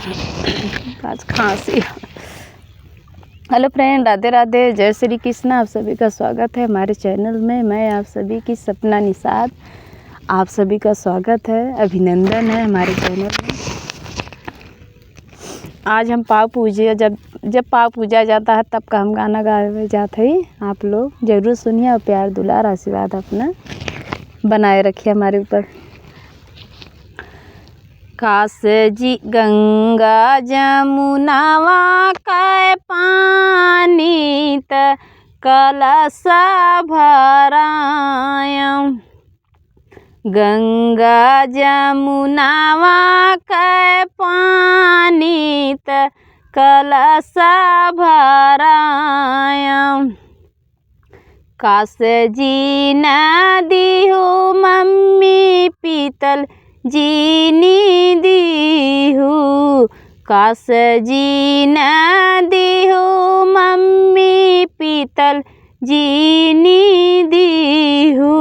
आज खांसी। Hello friend, Radhe Radhe, जय श्री कृष्ण। आप सभी का स्वागत है हमारे चैनल में। मैं आप सभी की सपना निषाद, आप सभी का स्वागत है, अभिनंदन है हमारे चैनल में। आज हम पाव पूजे, जब पाव पूजा जाता है तब का हम गाना गाए जाते ही। आप लोग ज़रूर सुनिए और प्यार दुलार आशीर्वाद अपना बनाए रखिए हमारे ऊपर। काश जी गंगा जमुनावा कै पानी त कलश भरायं। गंगा जमुनावा कै पानी त कलश भरायं। काश जी नदिहु मम्मी पीतल जीनी दीहू। काश जी नदिहु मम्मी पीतल जीनी दीहू।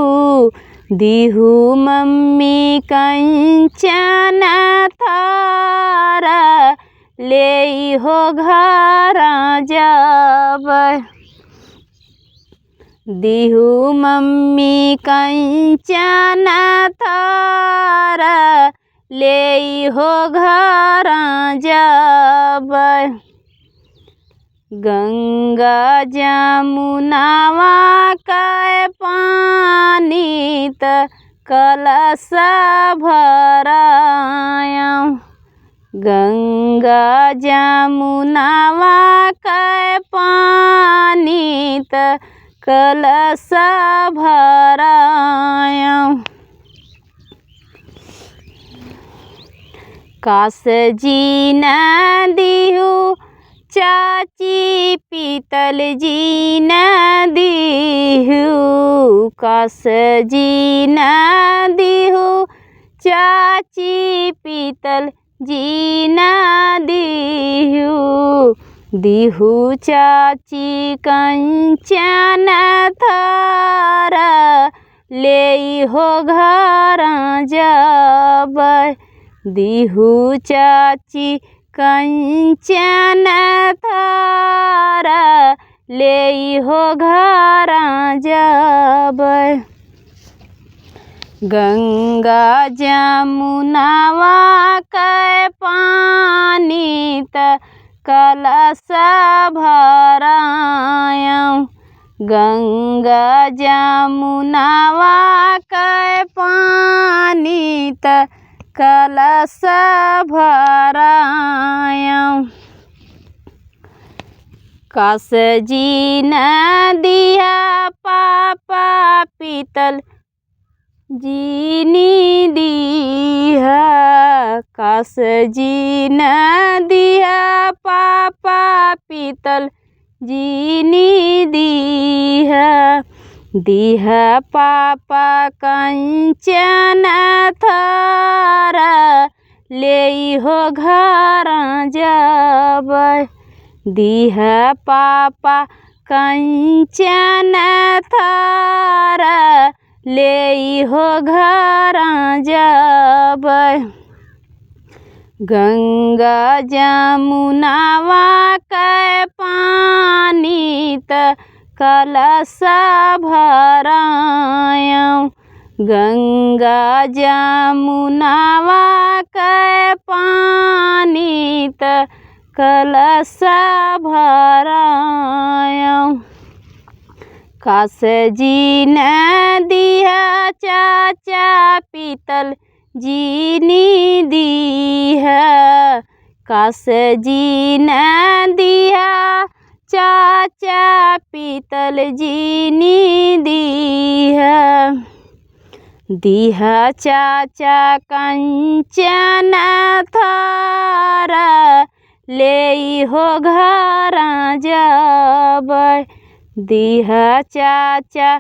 दीहू मम्मी कंचन थार लेइहो घर जब। दीहू मम्मी कंचन थार लेइहो घर जब। गंगा जमुनावा कै पानी त कलश भरायं। गंगा जमुनावा कै पानी त कलश भरायं। काश जी नदिहु चाची पीतल जीना दीहू। काश जी नदिहु चाची पीतल जीना दीहू। दीहू चाची कंचन थार लेइहो घर जब। दीहू चाची कंचन थार लेइहो घर जब। गंगा जमुनावा कै पानी त कलश भरायं। गंगा जमुनावा कै पानी त कलश भरायं। काश जी नदिया पापा पीतल जीनी दीहा। काश जी नदिया पापा पीतल जीनी दीहा। दीहा पापा कंचन थार लेइहो घर जब। दीहा पापा कंचन थार लेइहो घर जब। गंगा जमुनावा कै पानी त कलश भरायं। गंगा जमुनावा कै पानी त कलश भरायं। काश जी नदिया चाचा पीतल जीनी दीहा। काश जी नदिया चाचा पीतल जीनी दीहा। दीहा चाचा कंचन थार लेइहो घर जब। दीहा चाचा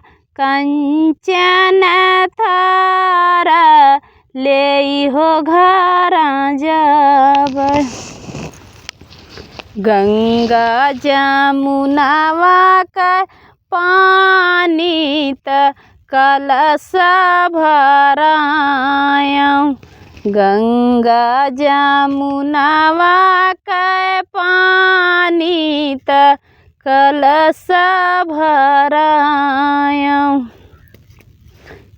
कंचन थार लेइहो घर जब। गंगा जमुनावा कै पानी त कलश भरायं। गंगा जमुनावा के पानी त कलश भरायऊँ।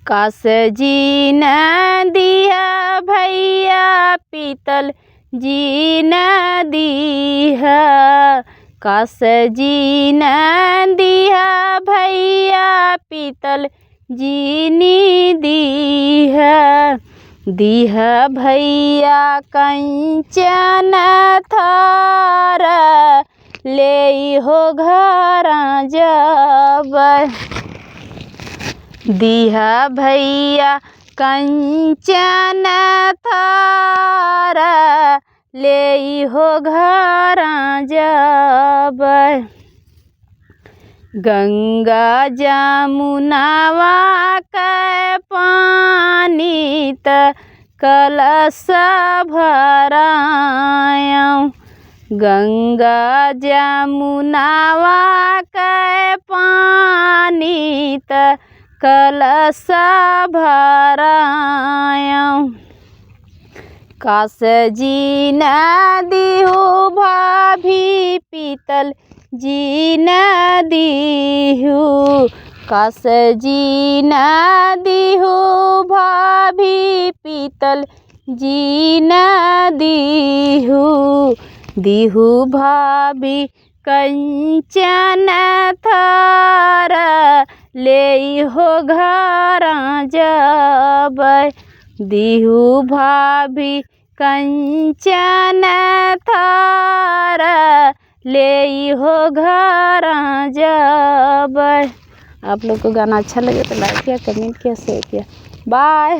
काश जी न दिया भैया पीतल जी न दिया, काश जी न दिया भैया पीतल जी नी दिया। दिया भैया कंचन थार ले हो घर जब, दिया भैया कंचन थार ले हो घर जब। गंगा जमुनावा के पानी त कलश भरायऊँ। गंगा जमुनावा के पानी त कलश भरायऊँ। काश जी न दिहु भाभी पीतल जी न दिहु, काश जी न दिहु भाभी पीतल जी न दिहु। दिहु भाभी कंचन थार ले हो घर जब, दिहु भाभी कंचन थार ले हो घर जब। आप लोग को गाना अच्छा लगे तो लाइक किया, कमेंट किया, शेयर किया। बाय।